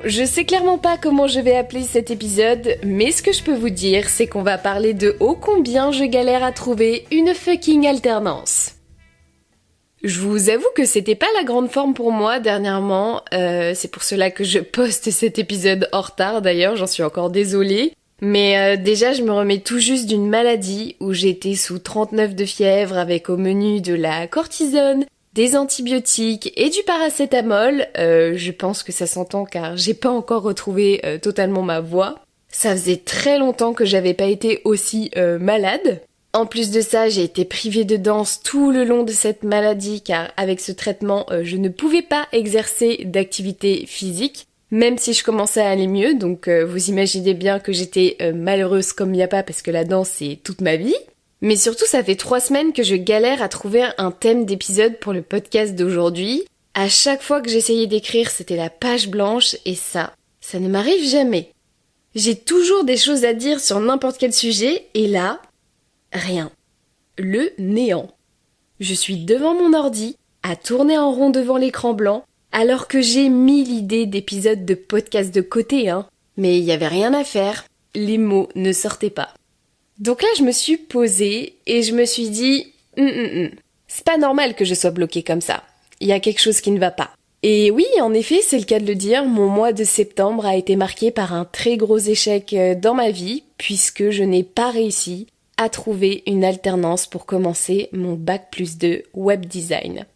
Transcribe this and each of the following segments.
je sais clairement pas comment je vais appeler cet épisode, mais ce que je peux vous dire, c'est qu'on va parler de ô combien je galère à trouver une fucking alternance. Je vous avoue que c'était pas la grande forme pour moi dernièrement, c'est pour cela que je poste cet épisode en retard d'ailleurs, j'en suis encore désolée. Mais déjà je me remets tout juste d'une maladie où j'étais sous 39 de fièvre avec au menu de la cortisone, des antibiotiques et du paracétamol. Je pense que ça s'entend car j'ai pas encore retrouvé totalement ma voix. Ça faisait très longtemps que j'avais pas été aussi malade. En plus de ça, j'ai été privée de danse tout le long de cette maladie car avec ce traitement, je ne pouvais pas exercer d'activité physique, même si je commençais à aller mieux. Donc vous imaginez bien que j'étais malheureuse comme y a pas parce que la danse c'est toute ma vie. Mais surtout, ça fait 3 semaines que je galère à trouver un thème d'épisode pour le podcast d'aujourd'hui. À chaque fois que j'essayais d'écrire, c'était la page blanche et ça ne m'arrive jamais. J'ai toujours des choses à dire sur n'importe quel sujet et là, rien. Le néant. Je suis devant mon ordi, à tourner en rond devant l'écran blanc, alors que j'ai 1000 idées d'épisodes de podcast de côté, hein. Mais il y avait rien à faire. Les mots ne sortaient pas. Donc là, je me suis posée et je me suis dit c'est pas normal que je sois bloquée comme ça. Il y a quelque chose qui ne va pas. Et oui, en effet, c'est le cas de le dire, mon mois de septembre a été marqué par un très gros échec dans ma vie, puisque je n'ai pas réussi à trouver une alternance pour commencer mon bac+2 web design.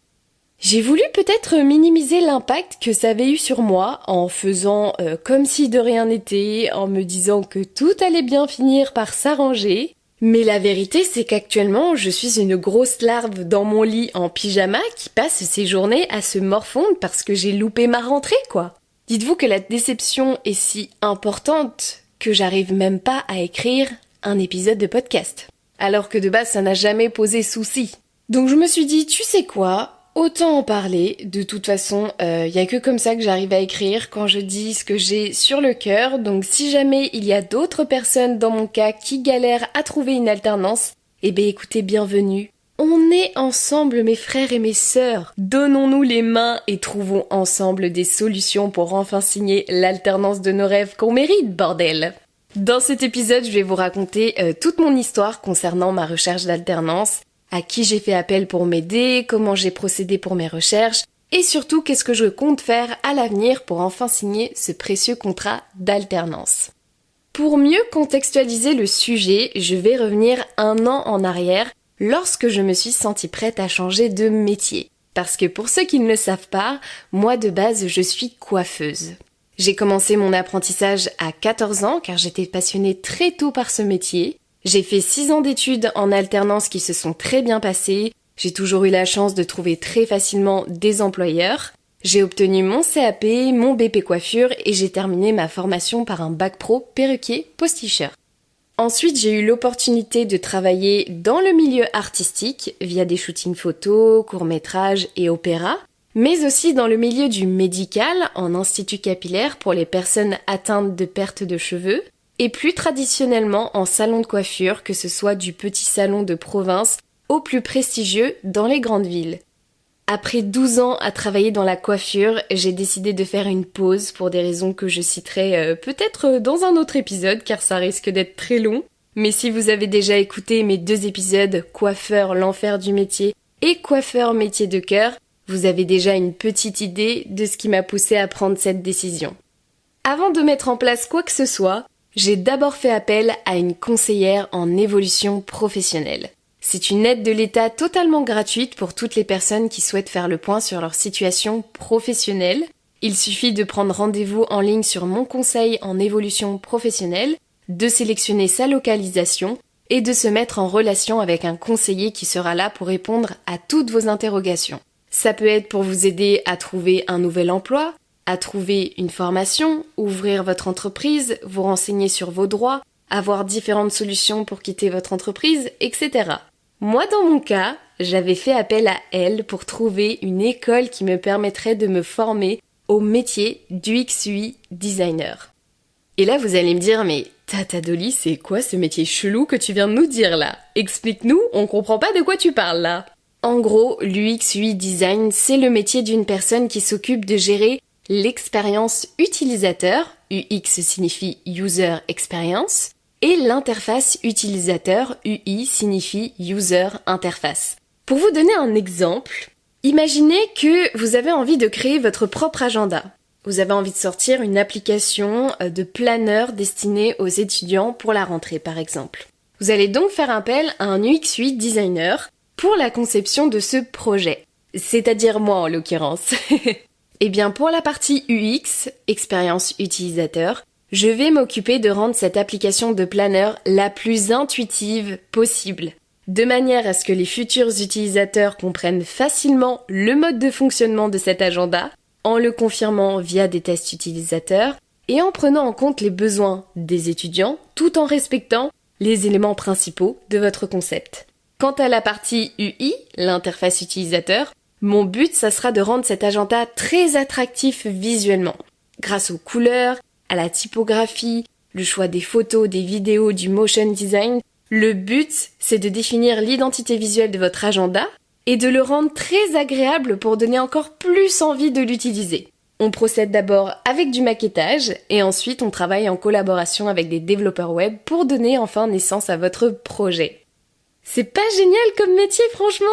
J'ai voulu peut-être minimiser l'impact que ça avait eu sur moi en faisant comme si de rien n'était, en me disant que tout allait bien finir par s'arranger. Mais la vérité, c'est qu'actuellement, je suis une grosse larve dans mon lit en pyjama qui passe ses journées à se morfondre parce que j'ai loupé ma rentrée, quoi. Dites-vous que la déception est si importante que j'arrive même pas à écrire un épisode de podcast. Alors que de base, ça n'a jamais posé souci. Donc je me suis dit, tu sais quoi ? Autant en parler, de toute façon, y a que comme ça que j'arrive à écrire quand je dis ce que j'ai sur le cœur, donc si jamais il y a d'autres personnes dans mon cas qui galèrent à trouver une alternance, eh ben écoutez, bienvenue. On est ensemble mes frères et mes sœurs, donnons-nous les mains et trouvons ensemble des solutions pour enfin signer l'alternance de nos rêves qu'on mérite, bordel. Dans cet épisode, je vais vous raconter toute mon histoire concernant ma recherche d'alternance, à qui j'ai fait appel pour m'aider, comment j'ai procédé pour mes recherches, et surtout qu'est-ce que je compte faire à l'avenir pour enfin signer ce précieux contrat d'alternance. Pour mieux contextualiser le sujet, je vais revenir 1 an en arrière, lorsque je me suis sentie prête à changer de métier. Parce que pour ceux qui ne le savent pas, moi de base je suis coiffeuse. J'ai commencé mon apprentissage à 14 ans car j'étais passionnée très tôt par ce métier. J'ai fait 6 ans d'études en alternance qui se sont très bien passées. J'ai toujours eu la chance de trouver très facilement des employeurs. J'ai obtenu mon CAP, mon BP coiffure et j'ai terminé ma formation par un bac pro perruquier posticheur. Ensuite, j'ai eu l'opportunité de travailler dans le milieu artistique via des shootings photos, courts-métrages et opéras, mais aussi dans le milieu du médical en institut capillaire pour les personnes atteintes de perte de cheveux, et plus traditionnellement en salon de coiffure, que ce soit du petit salon de province au plus prestigieux dans les grandes villes. Après 12 ans à travailler dans la coiffure, j'ai décidé de faire une pause pour des raisons que je citerai peut-être dans un autre épisode car ça risque d'être très long. Mais si vous avez déjà écouté mes 2 épisodes Coiffeur, l'enfer du métier et Coiffeur, métier de cœur, vous avez déjà une petite idée de ce qui m'a poussée à prendre cette décision. Avant de mettre en place quoi que ce soit, j'ai d'abord fait appel à une conseillère en évolution professionnelle. C'est une aide de l'État totalement gratuite pour toutes les personnes qui souhaitent faire le point sur leur situation professionnelle. Il suffit de prendre rendez-vous en ligne sur Mon conseil en évolution professionnelle, de sélectionner sa localisation et de se mettre en relation avec un conseiller qui sera là pour répondre à toutes vos interrogations. Ça peut être pour vous aider à trouver un nouvel emploi, à trouver une formation, ouvrir votre entreprise, vous renseigner sur vos droits, avoir différentes solutions pour quitter votre entreprise, etc. Moi, dans mon cas, j'avais fait appel à elle pour trouver une école qui me permettrait de me former au métier d'UX/UI designer. Et là, vous allez me dire, mais Tata Dolly, c'est quoi ce métier chelou que tu viens de nous dire là ? Explique-nous, on comprend pas de quoi tu parles là. En gros, l'UX/UI design, c'est le métier d'une personne qui s'occupe de gérer l'expérience utilisateur, UX signifie User Experience, et l'interface utilisateur, UI signifie User Interface. Pour vous donner un exemple, imaginez que vous avez envie de créer votre propre agenda. Vous avez envie de sortir une application de planeur destinée aux étudiants pour la rentrée par exemple. Vous allez donc faire appel à un UX UI designer pour la conception de ce projet. C'est-à-dire moi en l'occurrence. Eh bien pour la partie UX, expérience utilisateur, je vais m'occuper de rendre cette application de planeur la plus intuitive possible, de manière à ce que les futurs utilisateurs comprennent facilement le mode de fonctionnement de cet agenda, en le confirmant via des tests utilisateurs et en prenant en compte les besoins des étudiants tout en respectant les éléments principaux de votre concept. Quant à la partie UI, l'interface utilisateur, mon but, ça sera de rendre cet agenda très attractif visuellement. Grâce aux couleurs, à la typographie, le choix des photos, des vidéos, du motion design, le but, c'est de définir l'identité visuelle de votre agenda et de le rendre très agréable pour donner encore plus envie de l'utiliser. On procède d'abord avec du maquettage et ensuite on travaille en collaboration avec des développeurs web pour donner enfin naissance à votre projet. C'est pas génial comme métier franchement ?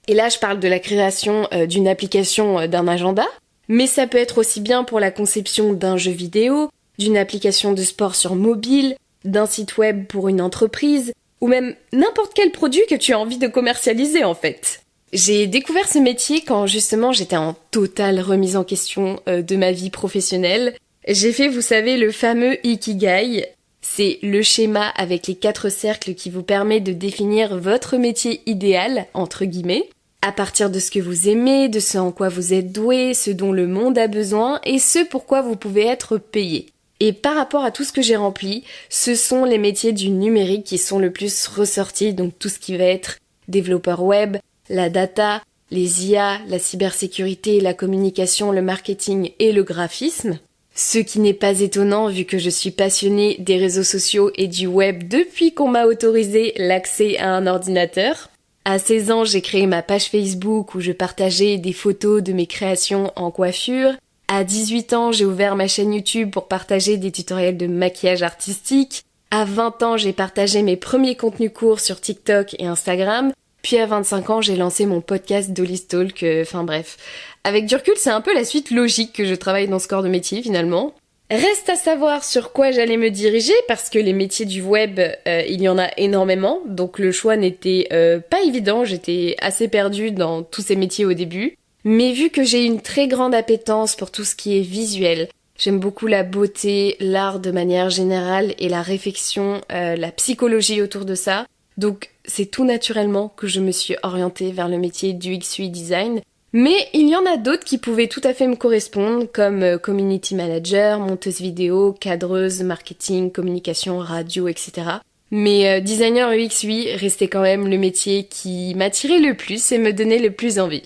Et là, je parle de la création d'une application d'un agenda, mais ça peut être aussi bien pour la conception d'un jeu vidéo, d'une application de sport sur mobile, d'un site web pour une entreprise, ou même n'importe quel produit que tu as envie de commercialiser en fait. J'ai découvert ce métier quand justement j'étais en totale remise en question de ma vie professionnelle. J'ai fait, vous savez, le fameux Ikigai. C'est le schéma avec les 4 cercles qui vous permet de définir votre métier idéal, entre guillemets, à partir de ce que vous aimez, de ce en quoi vous êtes doué, ce dont le monde a besoin et ce pourquoi vous pouvez être payé. Et par rapport à tout ce que j'ai rempli, ce sont les métiers du numérique qui sont le plus ressortis, donc tout ce qui va être développeur web, la data, les IA, la cybersécurité, la communication, le marketing et le graphisme. Ce qui n'est pas étonnant vu que je suis passionnée des réseaux sociaux et du web depuis qu'on m'a autorisé l'accès à un ordinateur. À 16 ans, j'ai créé ma page Facebook où je partageais des photos de mes créations en coiffure. À 18 ans, j'ai ouvert ma chaîne YouTube pour partager des tutoriels de maquillage artistique. À 20 ans, j'ai partagé mes premiers contenus courts sur TikTok et Instagram. Puis à 25 ans, j'ai lancé mon podcast Dolly's Talk, enfin bref. Avec du recul, c'est un peu la suite logique que je travaille dans ce corps de métier finalement. Reste à savoir sur quoi j'allais me diriger parce que les métiers du web, il y en a énormément. Donc le choix n'était pas évident, j'étais assez perdue dans tous ces métiers au début. Mais vu que j'ai une très grande appétence pour tout ce qui est visuel, j'aime beaucoup la beauté, l'art de manière générale et la réflexion, la psychologie autour de ça. Donc c'est tout naturellement que je me suis orientée vers le métier du UX/UI design. Mais il y en a d'autres qui pouvaient tout à fait me correspondre, comme community manager, monteuse vidéo, cadreuse, marketing, communication, radio, etc. Mais designer UX/UI restait quand même le métier qui m'attirait le plus et me donnait le plus envie.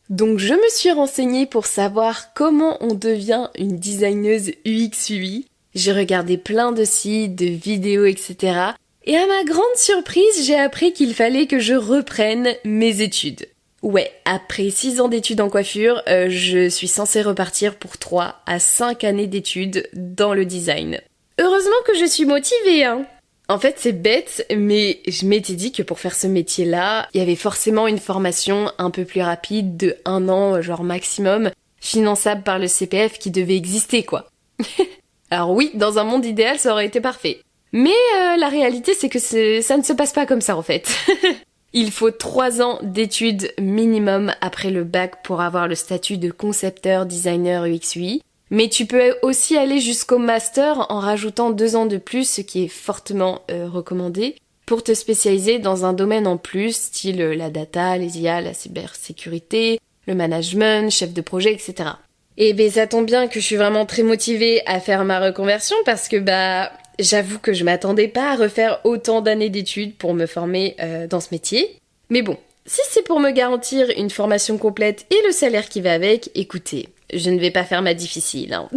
Donc je me suis renseignée pour savoir comment on devient une designeuse UX/UI. J'ai regardé plein de sites, de vidéos, etc. Et à ma grande surprise, j'ai appris qu'il fallait que je reprenne mes études. Ouais, après 6 ans d'études en coiffure, je suis censée repartir pour 3 à 5 années d'études dans le design. Heureusement que je suis motivée, hein. En fait, c'est bête, mais je m'étais dit que pour faire ce métier-là, il y avait forcément une formation un peu plus rapide de 1 an, genre maximum, finançable par le CPF qui devait exister, quoi. Alors oui, dans un monde idéal, ça aurait été parfait. Mais la réalité, c'est que ça ne se passe pas comme ça, en fait. Il faut 3 ans d'études minimum après le bac pour avoir le statut de concepteur designer UX/UI. Mais tu peux aussi aller jusqu'au master en rajoutant 2 ans de plus, ce qui est fortement recommandé, pour te spécialiser dans un domaine en plus, style la data, les IA, la cybersécurité, le management, chef de projet, etc. Et ben ça tombe bien que je suis vraiment très motivée à faire ma reconversion parce que j'avoue que je m'attendais pas à refaire autant d'années d'études pour me former dans ce métier. Mais bon, si c'est pour me garantir une formation complète et le salaire qui va avec, écoutez, je ne vais pas faire ma difficile, hein.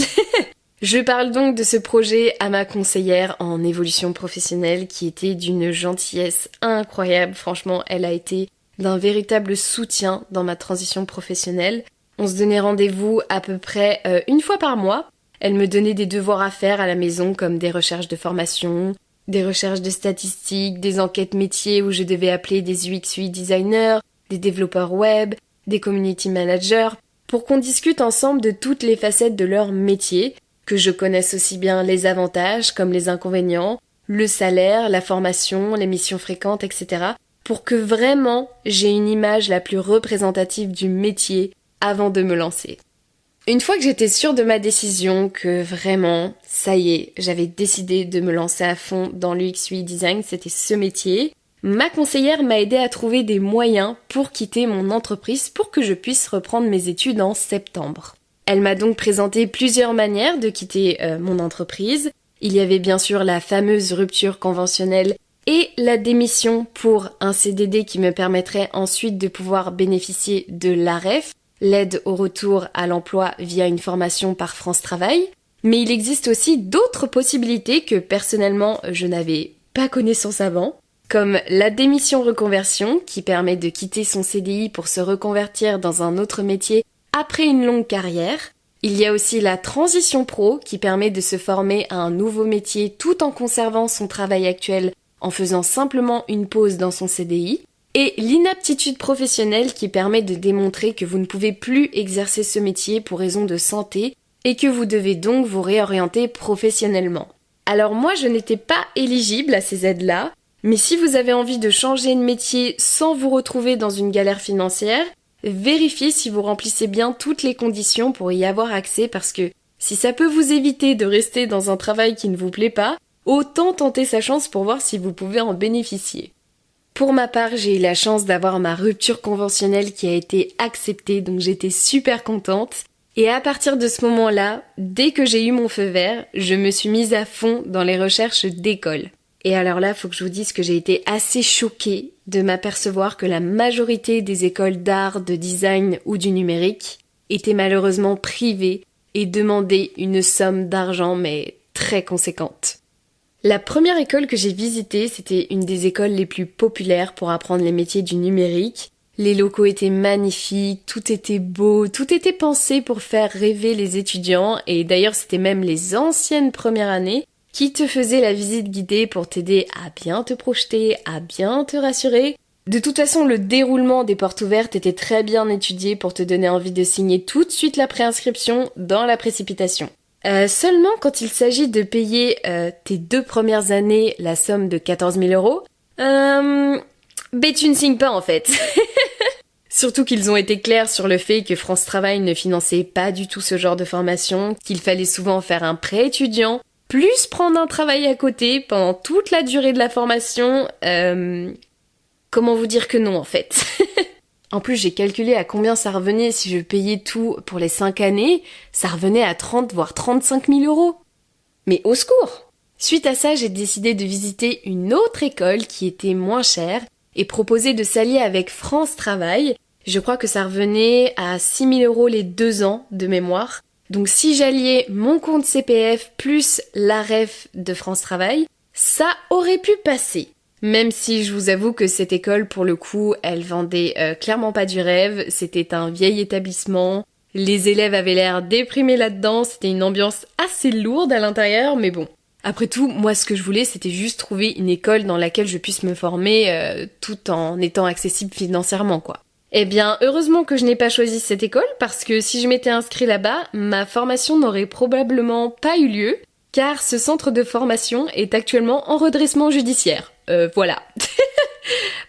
Je parle donc de ce projet à ma conseillère en évolution professionnelle qui était d'une gentillesse incroyable. Franchement, elle a été d'un véritable soutien dans ma transition professionnelle. On se donnait rendez-vous à peu près une fois par mois. Elle me donnait des devoirs à faire à la maison comme des recherches de formation, des recherches de statistiques, des enquêtes métiers où je devais appeler des UX/UI designers, des développeurs web, des community managers, pour qu'on discute ensemble de toutes les facettes de leur métier, que je connaisse aussi bien les avantages comme les inconvénients, le salaire, la formation, les missions fréquentes, etc. pour que vraiment j'ai une image la plus représentative du métier avant de me lancer. Une fois que j'étais sûre de ma décision, que vraiment, ça y est, j'avais décidé de me lancer à fond dans l'UX/UI design, c'était ce métier, ma conseillère m'a aidé à trouver des moyens pour quitter mon entreprise pour que je puisse reprendre mes études en septembre. Elle m'a donc présenté plusieurs manières de quitter mon entreprise. Il y avait bien sûr la fameuse rupture conventionnelle et la démission pour un CDD qui me permettrait ensuite de pouvoir bénéficier de l'AREF, l'aide au retour à l'emploi via une formation par France Travail. Mais il existe aussi d'autres possibilités que personnellement je n'avais pas connaissance avant, comme la démission reconversion qui permet de quitter son CDI pour se reconvertir dans un autre métier après une longue carrière. Il y a aussi la transition pro qui permet de se former à un nouveau métier tout en conservant son travail actuel en faisant simplement une pause dans son CDI. Et l'inaptitude professionnelle qui permet de démontrer que vous ne pouvez plus exercer ce métier pour raison de santé et que vous devez donc vous réorienter professionnellement. Alors moi je n'étais pas éligible à ces aides-là, mais si vous avez envie de changer de métier sans vous retrouver dans une galère financière, vérifiez si vous remplissez bien toutes les conditions pour y avoir accès parce que si ça peut vous éviter de rester dans un travail qui ne vous plaît pas, autant tenter sa chance pour voir si vous pouvez en bénéficier. Pour ma part, j'ai eu la chance d'avoir ma rupture conventionnelle qui a été acceptée, donc j'étais super contente. Et à partir de ce moment-là, dès que j'ai eu mon feu vert, je me suis mise à fond dans les recherches d'école. Et alors là, faut que je vous dise que j'ai été assez choquée de m'apercevoir que la majorité des écoles d'art, de design ou du numérique étaient malheureusement privées et demandaient une somme d'argent mais très conséquente. La première école que j'ai visitée, c'était une des écoles les plus populaires pour apprendre les métiers du numérique. Les locaux étaient magnifiques, tout était beau, tout était pensé pour faire rêver les étudiants et d'ailleurs c'était même les anciennes premières années qui te faisaient la visite guidée pour t'aider à bien te projeter, à bien te rassurer. De toute façon, le déroulement des portes ouvertes était très bien étudié pour te donner envie de signer tout de suite la préinscription dans la précipitation. Seulement quand il s'agit de payer tes 2 premières années la somme de 14 000 euros, tu ne signes pas en fait. Surtout qu'ils ont été clairs sur le fait que France Travail ne finançait pas du tout ce genre de formation, qu'il fallait souvent faire un prêt étudiant, plus prendre un travail à côté pendant toute la durée de la formation. Comment vous dire que non en fait. En plus, j'ai calculé à combien ça revenait si je payais tout pour les 5 années. Ça revenait à 30 voire 35 000 euros. Mais au secours! Suite à ça, j'ai décidé de visiter une autre école qui était moins chère et proposé de s'allier avec France Travail. Je crois que ça revenait à 6 000 euros les 2 ans de mémoire. Donc si j'alliais mon compte CPF plus l'AREF de France Travail, ça aurait pu passer. Même si je vous avoue que cette école, pour le coup, elle vendait clairement pas du rêve, c'était un vieil établissement, les élèves avaient l'air déprimés là-dedans, c'était une ambiance assez lourde à l'intérieur, mais bon. Après tout, moi ce que je voulais, c'était juste trouver une école dans laquelle je puisse me former tout en étant accessible financièrement, quoi. Eh bien, heureusement que je n'ai pas choisi cette école, parce que si je m'étais inscrite là-bas, ma formation n'aurait probablement pas eu lieu, car ce centre de formation est actuellement en redressement judiciaire. Voilà.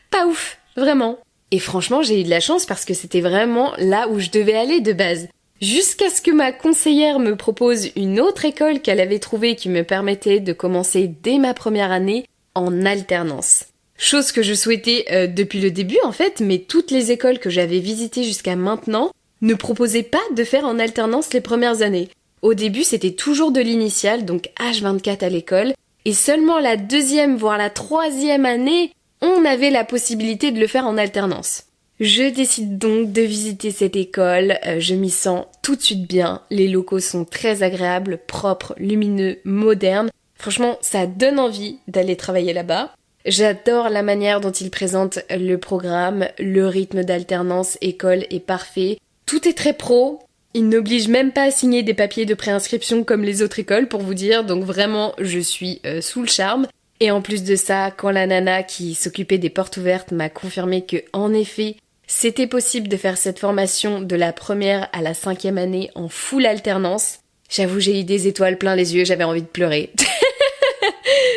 Pas ouf, vraiment. Et franchement, j'ai eu de la chance parce que c'était vraiment là où je devais aller de base. Jusqu'à ce que ma conseillère me propose une autre école qu'elle avait trouvée qui me permettait de commencer dès ma première année en alternance. Chose que je souhaitais depuis le début en fait, mais toutes les écoles que j'avais visitées jusqu'à maintenant ne proposaient pas de faire en alternance les premières années. Au début, c'était toujours de l'initial, donc H24 à l'école, et seulement la 2e voire la 3e année, on avait la possibilité de le faire en alternance. Je décide donc de visiter cette école, je m'y sens tout de suite bien, les locaux sont très agréables, propres, lumineux, modernes, franchement ça donne envie d'aller travailler là-bas. J'adore la manière dont ils présentent le programme, le rythme d'alternance école est parfait, Tout est très pro. Ils n'obligent même pas à signer des papiers de préinscription comme les autres écoles pour vous dire. Donc vraiment, je suis sous le charme. Et en plus de ça, quand la nana qui s'occupait des portes ouvertes m'a confirmé que, en effet, c'était possible de faire cette formation de la première à la 5e année en full alternance, j'avoue, j'ai eu des étoiles plein les yeux, j'avais envie de pleurer.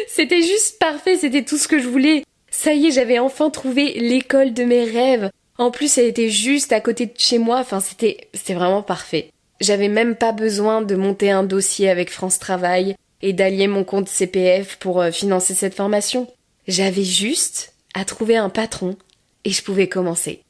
C'était juste parfait, c'était tout ce que je voulais. Ça y est, j'avais enfin trouvé l'école de mes rêves. En plus, elle était juste à côté de chez moi, enfin c'était vraiment parfait. J'avais même pas besoin de monter un dossier avec France Travail et d'allier mon compte CPF pour financer cette formation. J'avais juste à trouver un patron et je pouvais commencer.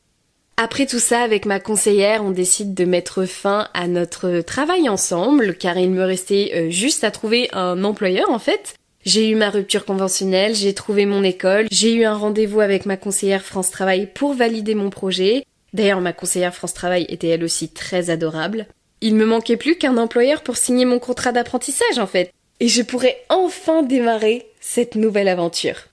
Après tout ça, avec ma conseillère, on décide de mettre fin à notre travail ensemble, car il me restait juste à trouver un employeur en fait. J'ai eu ma rupture conventionnelle, j'ai trouvé mon école, j'ai eu un rendez-vous avec ma conseillère France Travail pour valider mon projet. D'ailleurs, ma conseillère France Travail était elle aussi très adorable. Il me manquait plus qu'un employeur pour signer mon contrat d'apprentissage en fait. Et je pourrais enfin démarrer cette nouvelle aventure.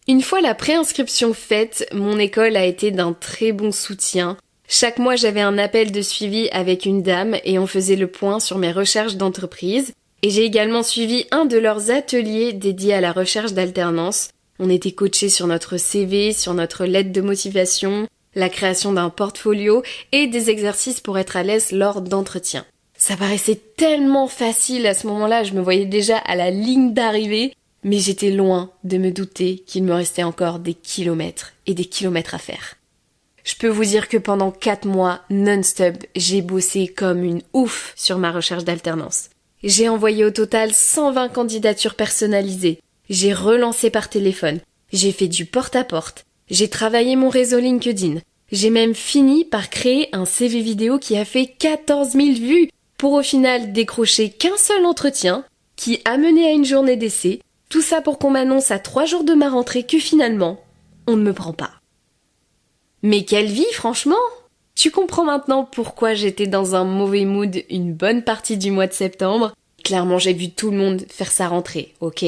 Une fois la préinscription faite, mon école a été d'un très bon soutien. Chaque mois, j'avais un appel de suivi avec une dame et on faisait le point sur mes recherches d'entreprise. Et j'ai également suivi un de leurs ateliers dédiés à la recherche d'alternance. On était coachés sur notre CV, sur notre lettre de motivation, la création d'un portfolio et des exercices pour être à l'aise lors d'entretiens. Ça paraissait tellement facile à ce moment-là, je me voyais déjà à la ligne d'arrivée, mais j'étais loin de me douter qu'il me restait encore des kilomètres et des kilomètres à faire. Je peux vous dire que pendant 4 mois non-stop, j'ai bossé comme une ouf sur ma recherche d'alternance. J'ai envoyé au total 120 candidatures personnalisées. J'ai relancé par téléphone. J'ai fait du porte-à-porte. J'ai travaillé mon réseau LinkedIn. J'ai même fini par créer un CV vidéo qui a fait 14 000 vues pour au final décrocher qu'un seul entretien qui a mené à une journée d'essai. Tout ça pour qu'on m'annonce à 3 jours de ma rentrée que finalement, on ne me prend pas. Mais quelle vie, franchement! Tu comprends maintenant pourquoi j'étais dans un mauvais mood une bonne partie du mois de septembre. Clairement, j'ai vu tout le monde faire sa rentrée, ok?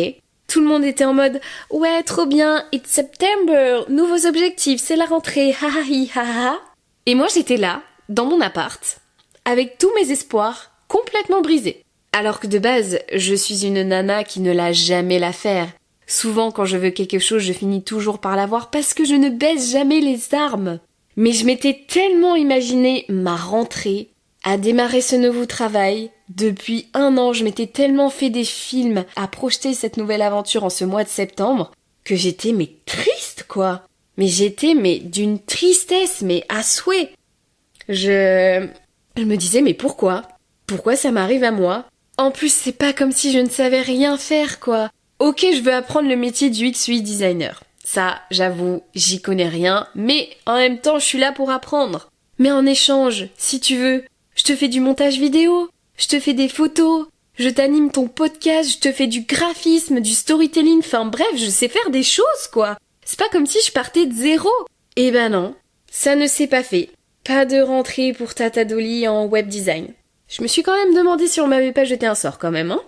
Tout le monde était en mode « Ouais, trop bien, it's September, nouveaux objectifs, c'est la rentrée, ha ha hi ha ha ». Et moi, j'étais là, dans mon appart, avec tous mes espoirs complètement brisés. Alors que de base, je suis une nana qui ne l'a jamais l'affaire. Souvent, quand je veux quelque chose, je finis toujours par l'avoir parce que je ne baisse jamais les armes. Mais je m'étais tellement imaginé ma rentrée, à démarrer ce nouveau travail. Depuis 1 an, je m'étais tellement fait des films à projeter cette nouvelle aventure en ce mois de septembre, que j'étais triste quoi. Mais j'étais d'une tristesse, à souhait. Je me disais mais pourquoi? Pourquoi ça m'arrive à moi? En plus, c'est pas comme si je ne savais rien faire quoi. Ok, je veux apprendre le métier du UX/UI designer. Ça, j'avoue, j'y connais rien, mais en même temps, je suis là pour apprendre. Mais en échange, si tu veux, je te fais du montage vidéo, je te fais des photos, je t'anime ton podcast, je te fais du graphisme, du storytelling, enfin bref, je sais faire des choses, quoi. C'est pas comme si je partais de zéro. Eh ben non, ça ne s'est pas fait. Pas de rentrée pour Tata Dolly en web design. Je me suis quand même demandé si on m'avait pas jeté un sort quand même, hein.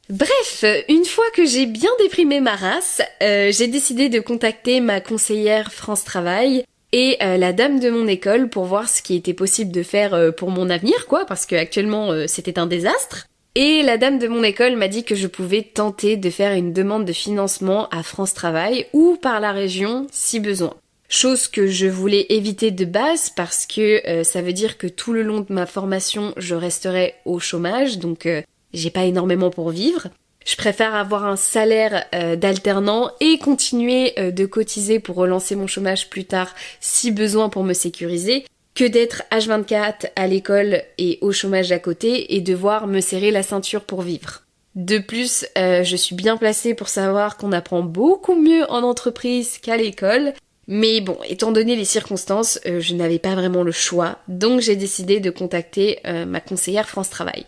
Bref, une fois que j'ai bien déprimé ma race, j'ai décidé de contacter ma conseillère France Travail et la dame de mon école pour voir ce qui était possible de faire pour mon avenir, quoi, parce que actuellement c'était un désastre. Et la dame de mon école m'a dit que je pouvais tenter de faire une demande de financement à France Travail ou par la région si besoin. Chose que je voulais éviter de base parce que ça veut dire que tout le long de ma formation, je resterai au chômage, donc j'ai pas énormément pour vivre. Je préfère avoir un salaire d'alternant et continuer de cotiser pour relancer mon chômage plus tard si besoin pour me sécuriser que d'être H24 à l'école et au chômage à côté et devoir me serrer la ceinture pour vivre. De plus, je suis bien placée pour savoir qu'on apprend beaucoup mieux en entreprise qu'à l'école. Mais bon, étant donné les circonstances, je n'avais pas vraiment le choix, donc j'ai décidé de contacter ma conseillère France Travail.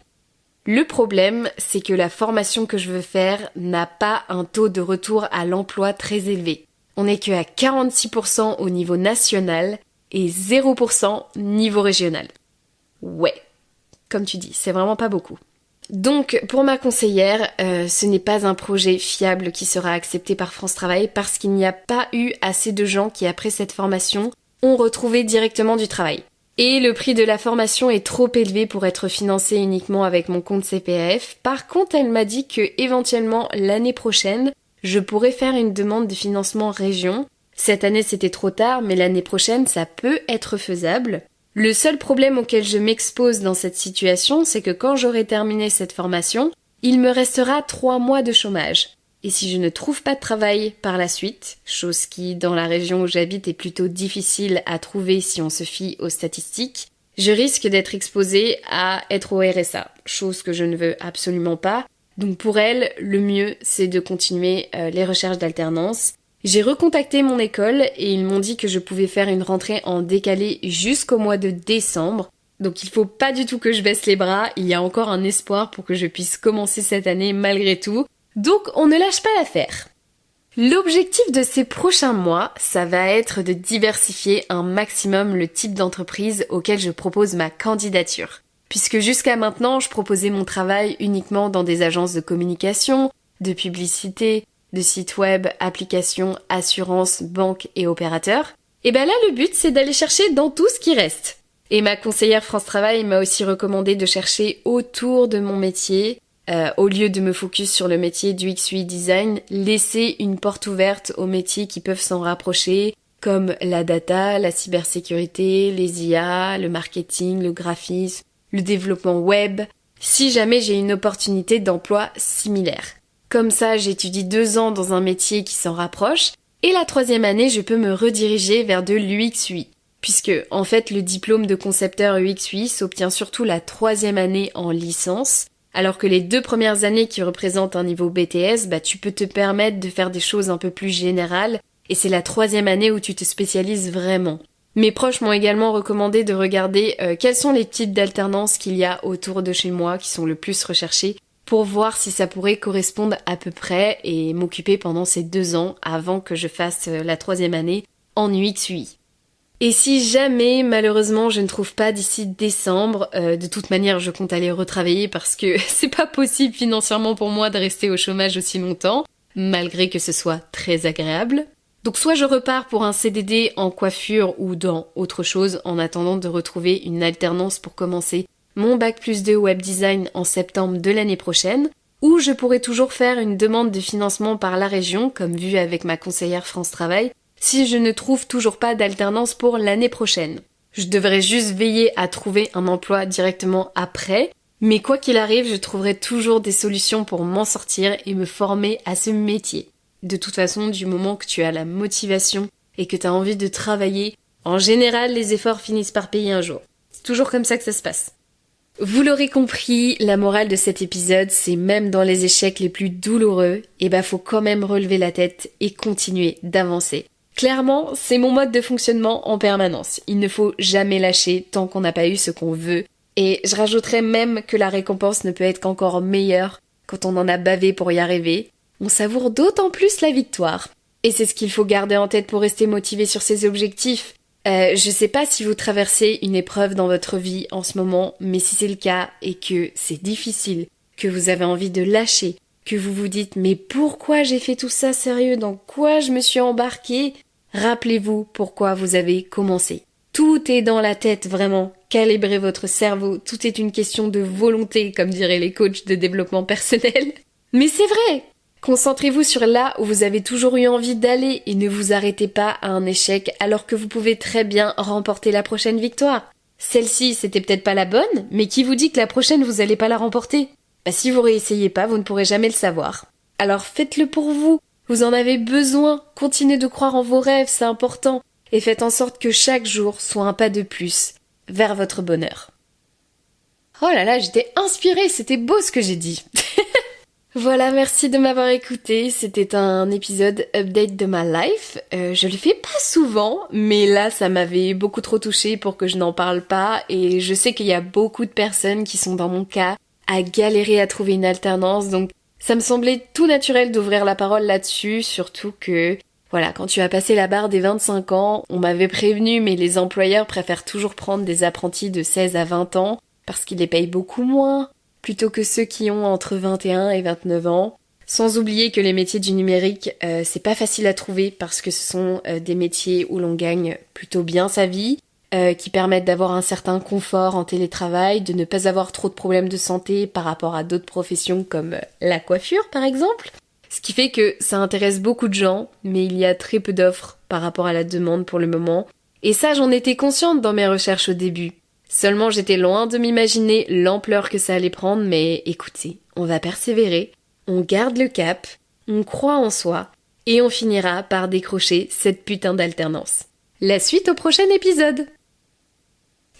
Le problème, c'est que la formation que je veux faire n'a pas un taux de retour à l'emploi très élevé. On n'est que à 46% au niveau national et 0% niveau régional. Ouais, comme tu dis, c'est vraiment pas beaucoup. Donc, pour ma conseillère, ce n'est pas un projet fiable qui sera accepté par France Travail parce qu'il n'y a pas eu assez de gens qui, après cette formation, ont retrouvé directement du travail. Et le prix de la formation est trop élevé pour être financé uniquement avec mon compte CPF. Par contre, elle m'a dit que éventuellement l'année prochaine, je pourrais faire une demande de financement région. Cette année c'était trop tard, mais l'année prochaine ça peut être faisable. Le seul problème auquel je m'expose dans cette situation, c'est que quand j'aurai terminé cette formation, il me restera 3 mois de chômage. Et si je ne trouve pas de travail par la suite, chose qui dans la région où j'habite est plutôt difficile à trouver si on se fie aux statistiques, je risque d'être exposée à être au RSA, chose que je ne veux absolument pas. Donc pour elle, le mieux c'est de continuer les recherches d'alternance. J'ai recontacté mon école et ils m'ont dit que je pouvais faire une rentrée en décalé jusqu'au mois de décembre. Donc il faut pas du tout que je baisse les bras, il y a encore un espoir pour que je puisse commencer cette année malgré tout. Donc on ne lâche pas l'affaire. L'objectif de ces prochains mois, ça va être de diversifier un maximum le type d'entreprise auquel je propose ma candidature. Puisque jusqu'à maintenant, je proposais mon travail uniquement dans des agences de communication, de publicité, de sites web, applications, assurances, banques et opérateurs. Et ben là, le but, c'est d'aller chercher dans tout ce qui reste. Et ma conseillère France Travail m'a aussi recommandé de chercher autour de mon métier, au lieu de me focus sur le métier du UX/UI design, laisser une porte ouverte aux métiers qui peuvent s'en rapprocher, comme la data, la cybersécurité, les IA, le marketing, le graphisme, le développement web, si jamais j'ai une opportunité d'emploi similaire. Comme ça, j'étudie 2 ans dans un métier qui s'en rapproche, et la 3e année, je peux me rediriger vers de l'UX/UI. Puisque, en fait, le diplôme de concepteur UX/UI s'obtient surtout la 3e année en licence, alors que les 2 premières années qui représentent un niveau BTS, tu peux te permettre de faire des choses un peu plus générales, et c'est la 3e année où tu te spécialises vraiment. Mes proches m'ont également recommandé de regarder quels sont les types d'alternances qu'il y a autour de chez moi qui sont le plus recherchés pour voir si ça pourrait correspondre à peu près et m'occuper pendant ces 2 ans avant que je fasse la 3e année en UX/UI. Et si jamais, malheureusement, je ne trouve pas d'ici décembre, de toute manière, je compte aller retravailler parce que c'est pas possible financièrement pour moi de rester au chômage aussi longtemps, malgré que ce soit très agréable. Donc soit je repars pour un CDD en coiffure ou dans autre chose en attendant de retrouver une alternance pour commencer mon bac+2 web design en septembre de l'année prochaine, ou je pourrais toujours faire une demande de financement par la région, comme vu avec ma conseillère France Travail, si je ne trouve toujours pas d'alternance pour l'année prochaine. Je devrais juste veiller à trouver un emploi directement après, mais quoi qu'il arrive, je trouverai toujours des solutions pour m'en sortir et me former à ce métier. De toute façon, du moment que tu as la motivation et que tu as envie de travailler, en général, les efforts finissent par payer un jour. C'est toujours comme ça que ça se passe. Vous l'aurez compris, la morale de cet épisode, c'est même dans les échecs les plus douloureux, faut quand même relever la tête et continuer d'avancer. Clairement, c'est mon mode de fonctionnement en permanence. Il ne faut jamais lâcher tant qu'on n'a pas eu ce qu'on veut. Et je rajouterais même que la récompense ne peut être qu'encore meilleure quand on en a bavé pour y arriver. On savoure d'autant plus la victoire. Et c'est ce qu'il faut garder en tête pour rester motivé sur ses objectifs. Je sais pas si vous traversez une épreuve dans votre vie en ce moment, mais si c'est le cas et que c'est difficile, que vous avez envie de lâcher, que vous vous dites mais pourquoi j'ai fait tout ça sérieux, dans quoi je me suis embarquée, rappelez-vous pourquoi vous avez commencé. Tout est dans la tête vraiment, calibrez votre cerveau, tout est une question de volonté comme diraient les coachs de développement personnel. Mais c'est vrai! Concentrez-vous sur là où vous avez toujours eu envie d'aller et ne vous arrêtez pas à un échec alors que vous pouvez très bien remporter la prochaine victoire. Celle-ci, c'était peut-être pas la bonne, mais qui vous dit que la prochaine vous allez pas la remporter? Si vous réessayez pas, vous ne pourrez jamais le savoir. Alors faites-le pour vous. Vous en avez besoin. Continuez de croire en vos rêves, c'est important. Et faites en sorte que chaque jour soit un pas de plus vers votre bonheur. Oh là là, j'étais inspirée, c'était beau ce que j'ai dit. Voilà, merci de m'avoir écouté. C'était un épisode update de ma life. Je le fais pas souvent, mais là, ça m'avait beaucoup trop touchée pour que je n'en parle pas. Et je sais qu'il y a beaucoup de personnes qui sont dans mon cas à galérer à trouver une alternance. Donc, ça me semblait tout naturel d'ouvrir la parole là-dessus. Surtout que, voilà, quand tu as passé la barre des 25 ans, on m'avait prévenu, mais les employeurs préfèrent toujours prendre des apprentis de 16 à 20 ans parce qu'ils les payent beaucoup moins, plutôt que ceux qui ont entre 21 et 29 ans. Sans oublier que les métiers du numérique, c'est pas facile à trouver parce que ce sont des métiers où l'on gagne plutôt bien sa vie. qui permettent d'avoir un certain confort en télétravail, de ne pas avoir trop de problèmes de santé par rapport à d'autres professions comme la coiffure par exemple. Ce qui fait que ça intéresse beaucoup de gens, mais il y a très peu d'offres par rapport à la demande pour le moment. Et ça, j'en étais consciente dans mes recherches au début. Seulement, j'étais loin de m'imaginer l'ampleur que ça allait prendre, mais écoutez, on va persévérer, on garde le cap, on croit en soi, et on finira par décrocher cette putain d'alternance. La suite au prochain épisode!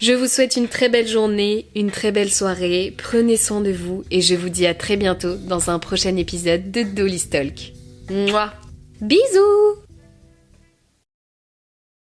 Je vous souhaite une très belle journée, une très belle soirée, prenez soin de vous et je vous dis à très bientôt dans un prochain épisode de Dolly's Talk. Mouah. Bisous!